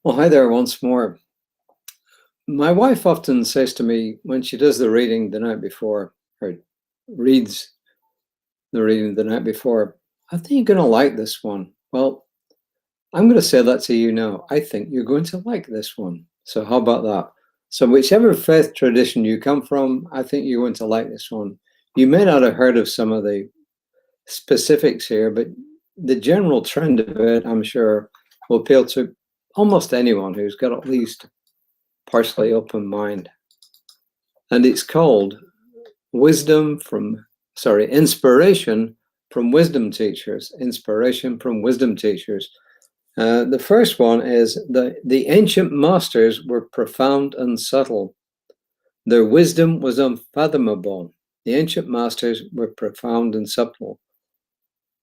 Well, hi there once more. My wife often says to me when she does the reading the night before, or reads the reading the night before, I think you're going to like this one. Well, I'm going to say that to you now. I think you're going to like this one. So how about that? So whichever faith tradition you come from, I think you're going to like this one. You may not have heard of some of the specifics here, but the general trend of it, I'm sure, will appeal to almost anyone who's got at least partially open mind. And it's called Inspiration from Wisdom Teachers. Inspiration from Wisdom Teachers. The first one is the ancient masters were profound and subtle. Their wisdom was unfathomable. The ancient masters were profound and subtle.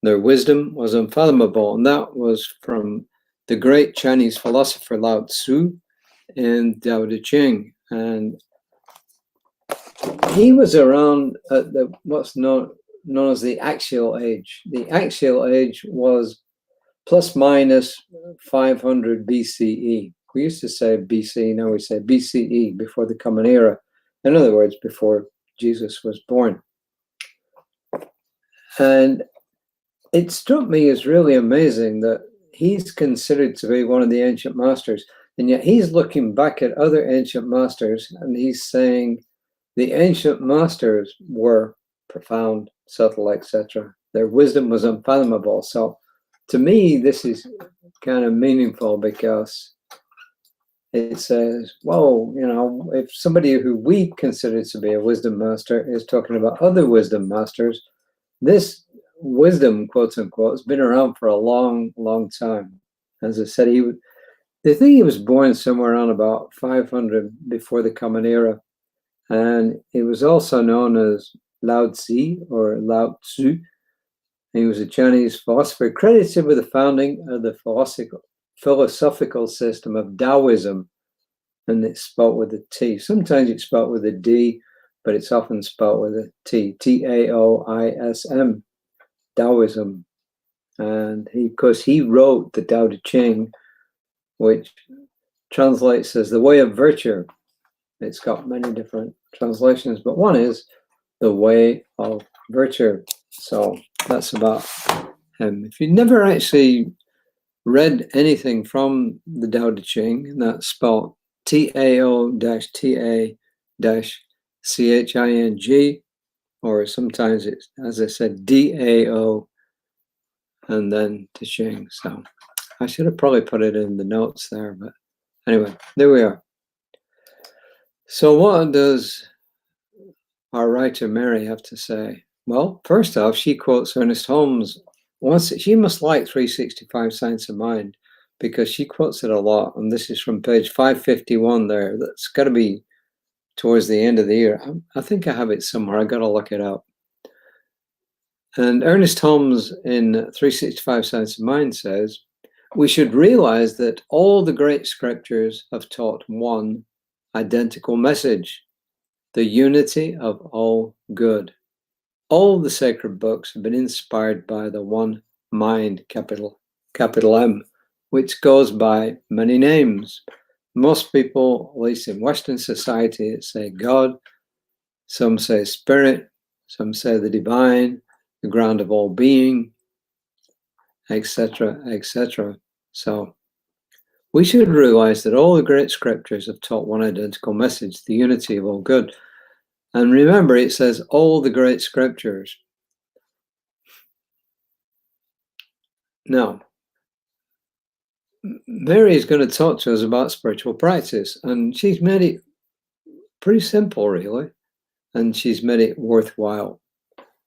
Their wisdom was unfathomable. And that was from the great Chinese philosopher Lao Tzu in Tao Te Ching. And he was around at what's known as the axial age. The axial age was plus minus 500 BCE. We used to say BC, now we say BCE, before the Common Era. In other words, before Jesus was born. And it struck me as really amazing that he's considered to be one of the ancient masters, and yet he's looking back at other ancient masters and he's saying the ancient masters were profound, subtle, etc. Their wisdom was unfathomable. So to me, this is kind of meaningful because it says, whoa, if somebody who we consider to be a wisdom master is talking about other wisdom masters, this wisdom, quote unquote, has been around for a long, long time. As I said, they think he was born somewhere around about 500 before the Common Era. And he was also known as Lao Tzu or Lao Tzu. He was a Chinese philosopher credited with the founding of the philosophical system of Taoism. And it's spelled with a T. Sometimes it's spelled with a D, but it's often spelled with a T. Taoism. Taoism. And he wrote the Tao Te Ching, which translates as the way of virtue. It's got many different translations, but one is the way of virtue. So that's about him. If you've never actually read anything from the Tao Te Ching, and that's spelled Tao-Ta-Ching, or sometimes it's, as I said, DAO and then Te Ching. So I should have probably put it in the notes there, but anyway, there we are. So what does our writer Mary have to say? Well, first off, she quotes Ernest Holmes. She must like 365 Science of Mind because she quotes it a lot. And this is from page 551 there. That's got to be towards the end of the year. I think I have it somewhere. I got to look it up. And Ernest Holmes in 365 Science of Mind says, we should realize that all the great scriptures have taught one identical message, the unity of all good. All the sacred books have been inspired by the one mind, capital M, which goes by many names. Most people, at least in Western society, say God, some say spirit, some say the divine, the ground of all being, etc., etc. So we should realize that all the great scriptures have taught one identical message, the unity of all good. And remember, it says all the great scriptures. Now, Mary is going to talk to us about spiritual practice, and she's made it pretty simple, really, and she's made it worthwhile.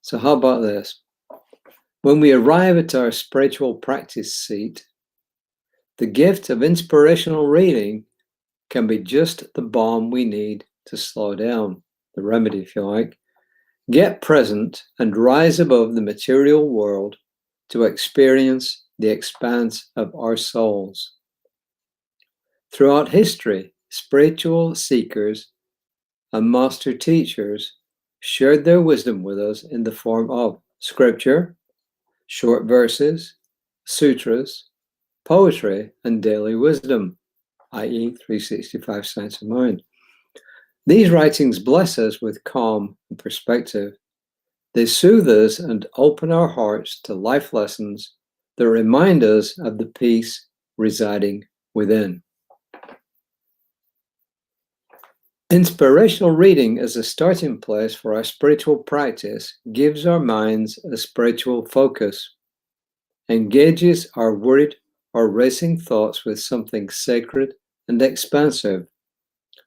So how about this? When we arrive at our spiritual practice seat, the gift of inspirational reading can be just the balm we need to slow down, the remedy, if you like. Get present and rise above the material world to experience the expanse of our souls. Throughout history, spiritual seekers and master teachers shared their wisdom with us in the form of scripture, short verses, sutras, poetry, and daily wisdom. i.e. 365 Science of Mind. These writings bless us with calm and perspective. They soothe us and open our hearts to life lessons that remind us of the peace residing within. Inspirational reading as a starting place for our spiritual practice gives our minds a spiritual focus, engages our worried or racing thoughts with something sacred and expansive,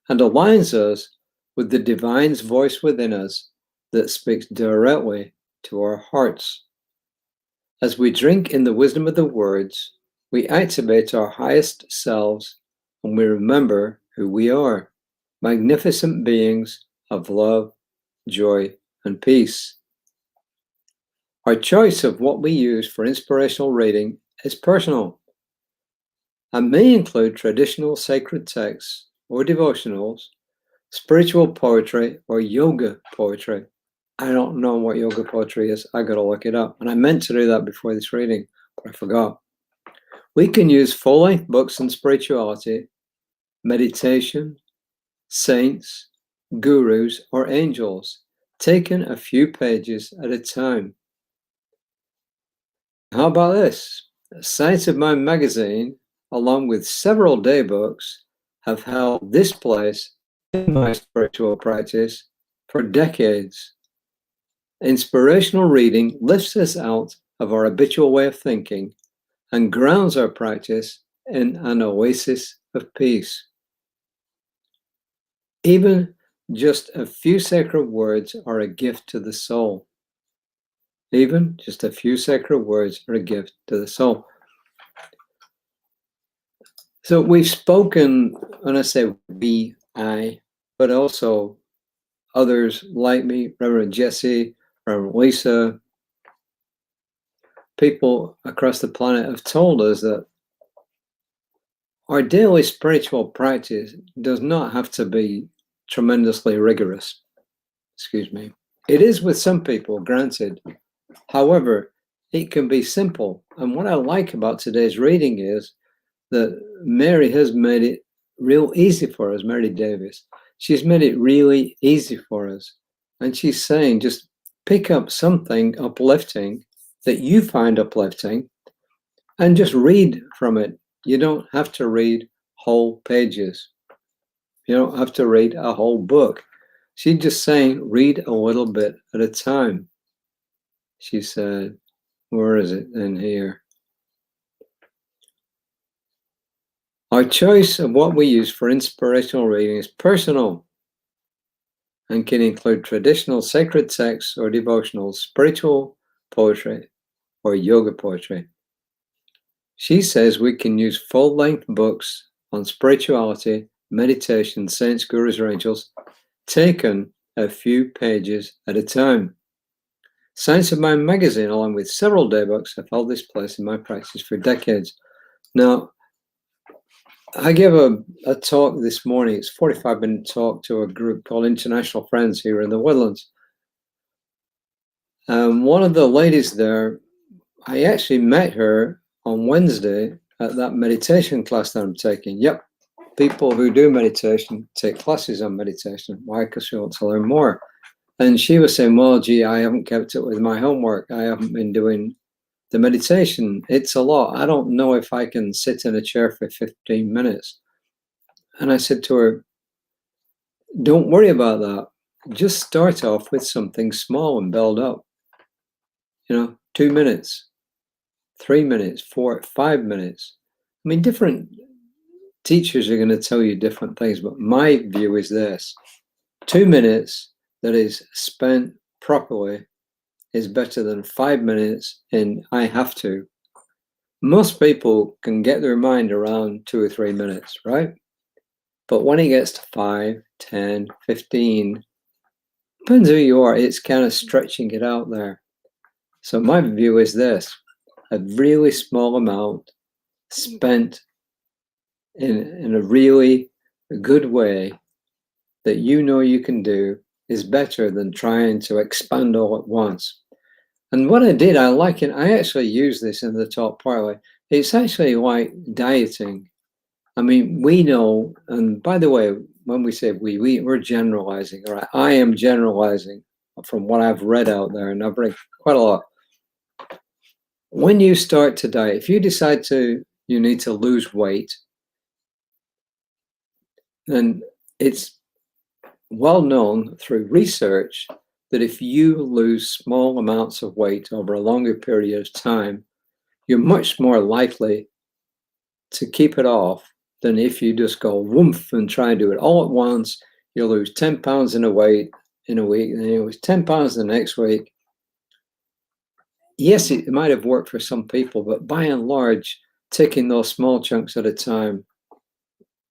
and aligns us with the divine's voice within us that speaks directly to our hearts. As we drink in the wisdom of the words, we activate our highest selves and we remember who we are, magnificent beings of love, joy, and peace. Our choice of what we use for inspirational reading is personal and may include traditional sacred texts or devotionals, spiritual poetry, or yoga poetry. I don't know what yoga poetry is. I gotta look it up. And I meant to do that before this reading, but I forgot. We can use full-length books on spirituality, meditation, saints, gurus, or angels, taken a few pages at a time. How about this? Science of Mind magazine, along with several day books, have held this place in my spiritual practice for decades. Inspirational reading lifts us out of our habitual way of thinking and grounds our practice in an oasis of peace. Even just a few sacred words are a gift to the soul. Even just a few sacred words are a gift to the soul. So we've spoken, when I say we, I, but also others like me, Reverend Jesse, Reverend Lisa, people across the planet have told us that our daily spiritual practice does not have to be tremendously rigorous. Excuse me. It is with some people, granted. However, it can be simple. And what I like about today's reading is that Mary has made it real easy for us, Mary Davis. She's made it really easy for us. And she's saying, just pick up something uplifting that you find uplifting and just read from it. You don't have to read whole pages. You don't have to read a whole book. She's just saying, read a little bit at a time. She said, where is it in here? Our choice of what we use for inspirational reading is personal and can include traditional sacred texts or devotionals, spiritual poetry, or yoga poetry. She says we can use full-length books on spirituality, meditation, saints, gurus, or angels, taken a few pages at a time. Science of Mind magazine, along with several day books, have held this place in my practice for decades. Now, I gave a talk this morning. It's a 45-minute talk to a group called International Friends here in the Woodlands. One of the ladies there, I actually met her on Wednesday at that meditation class that I'm taking. Yep, people who do meditation take classes on meditation. Why? Because she wants to learn more. And she was saying, well, gee, I haven't kept up with my homework. I haven't been doing the meditation. It's a lot. I don't know if I can sit in a chair for 15 minutes. And I said to her, don't worry about that. Just start off with something small and build up. 2 minutes, 3 minutes, 4, 5 minutes. I mean, different teachers are going to tell you different things, but my view is this: 2 minutes that is spent properly is better than 5 minutes in I have to. Most people can get their mind around 2 or 3 minutes, right? But when it gets to 5, 10, 15, depends who you are, it's kind of stretching it out there. So my view is this: a really small amount spent in a really good way that you can do is better than trying to expand all at once. And what I did, I like it. I actually use this in the top partly. It's actually like dieting. I mean, we know, and by the way, when we say we're generalizing, all right? I am generalizing from what I've read out there, and I've read quite a lot. When you start to diet, if you decide you need to lose weight, then it's well known through research that if you lose small amounts of weight over a longer period of time, you're much more likely to keep it off than if you just go woof and try and do it all at once. You'll lose 10 pounds in a week, and then you lose 10 pounds the next week. Yes, it might have worked for some people, but by and large, taking those small chunks at a time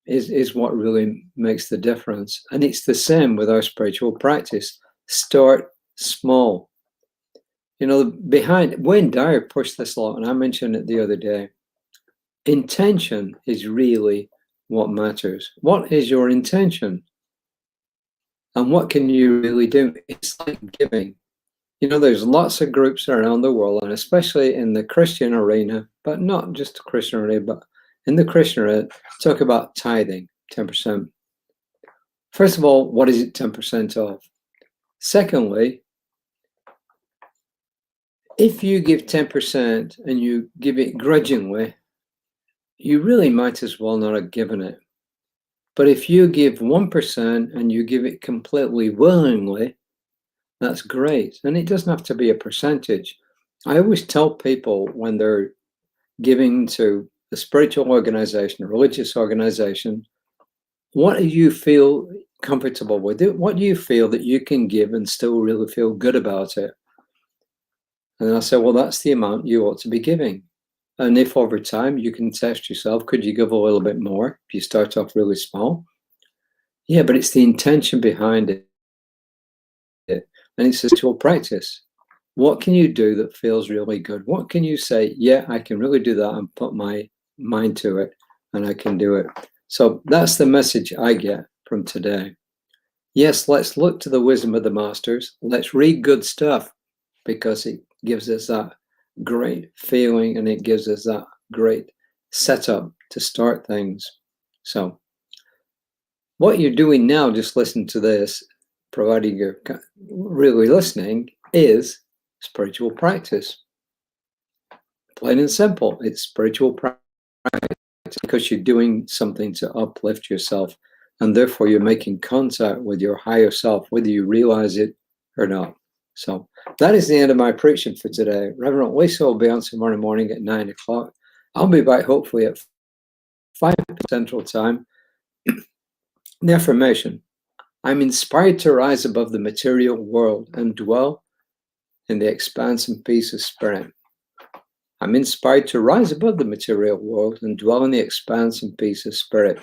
is what really makes the difference. And it's the same with our spiritual practice. Start small. You know, behind Wayne Dyer pushed this a lot, and I mentioned it the other day. Intention is really what matters. What is your intention? And what can you really do? It's like giving. You know, there's lots of groups around the world, and especially in the Christian arena, but not just the Christian arena, but in the Christian arena, talk about tithing, 10%. First of all, what is it 10% of? Secondly, if you give 10% and you give it grudgingly, you really might as well not have given it. But if you give 1% and you give it completely willingly, that's great. And it doesn't have to be a percentage. I always tell people when they're giving to a spiritual organization, a religious organization, what do you feel comfortable with it? What do you feel that you can give and still really feel good about it? And I say, well, that's the amount you ought to be giving. And if over time you can test yourself, could you give a little bit more if you start off really small? Yeah, but it's the intention behind it. And it's a spiritual practice. What can you do that feels really good? What can you say, yeah, I can really do that and put my mind to it and I can do it. So that's the message I get from today. Yes, let's look to the wisdom of the masters. Let's read good stuff because it gives us that great feeling and it gives us that great setup to start things. So what you're doing now, just listen to this, providing you're really listening, is spiritual practice. Plain and simple, it's spiritual practice because you're doing something to uplift yourself, and therefore you're making contact with your higher self, whether you realize it or not. So that is the end of my preaching for today. Reverend Lisa will be on tomorrow morning at 9 o'clock. I'll be back hopefully at 5 Central Time. The affirmation: I'm inspired to rise above the material world and dwell in the expanse and peace of spirit. I'm inspired to rise above the material world and dwell in the expanse and peace of spirit.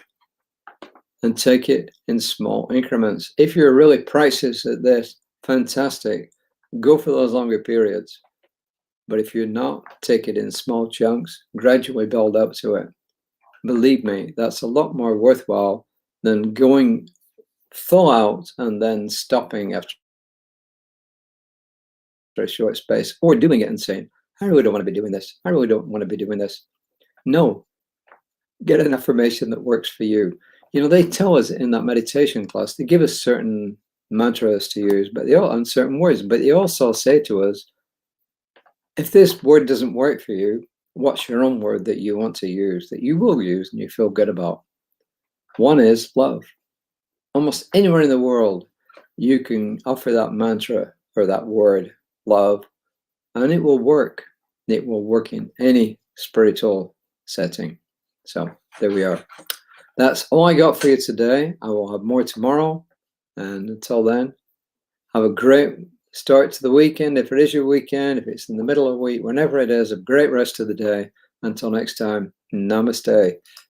And take it in small increments. If you're really practiced at this, fantastic. Go for those longer periods. But if you're not, take it in small chunks, gradually build up to it. Believe me, that's a lot more worthwhile than going full out and then stopping after a short space, or doing it and saying, I really don't want to be doing this. I really don't want to be doing this. No, get an affirmation that works for you. You know, they tell us in that meditation class, they give us certain mantras to use, but they all on certain words, but they also say to us, if this word doesn't work for you, what's your own word that you want to use, that you will use and you feel good about? One is love. Almost anywhere in the world, you can offer that mantra or that word, love, and it will work. It will work in any spiritual setting. So there we are. That's all I got for you today. I will have more tomorrow. And until then, have a great start to the weekend. If it is your weekend, if it's in the middle of the week, whenever it is, a great rest of the day. Until next time, namaste.